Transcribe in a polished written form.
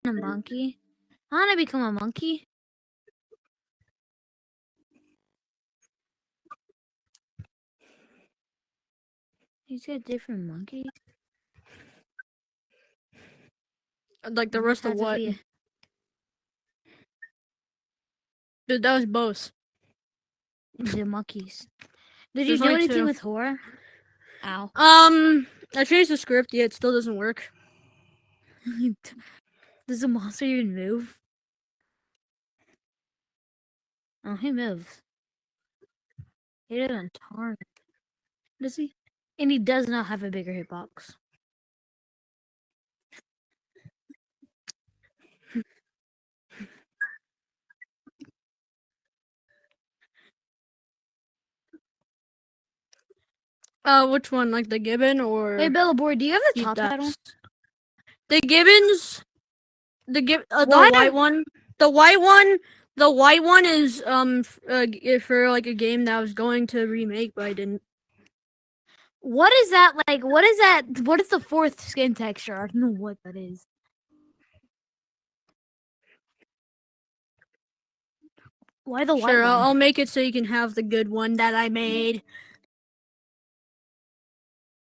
a monkey. I want to become a monkey. He's got different monkeys. Like the rest of what? Dude, Dude, that was both. the monkeys. Did There's you do only anything two. with horror? Ow. I changed the script. Yeah, it still doesn't work. Does the monster even move? Oh, he moves. He doesn't turn. Does he? And he does not have a bigger hitbox. Which one? Like the gibbon or? Hey, Bellboy, do you have the Deep top hat on? depths? The gibbons. The Why? white one. The white one. The white one is for like a game that I was going to remake, but I didn't. What is that like? What is that? What is the fourth skin texture? I don't know what that is. Why the white Sure, one? I'll make it so you can have the good one that I made.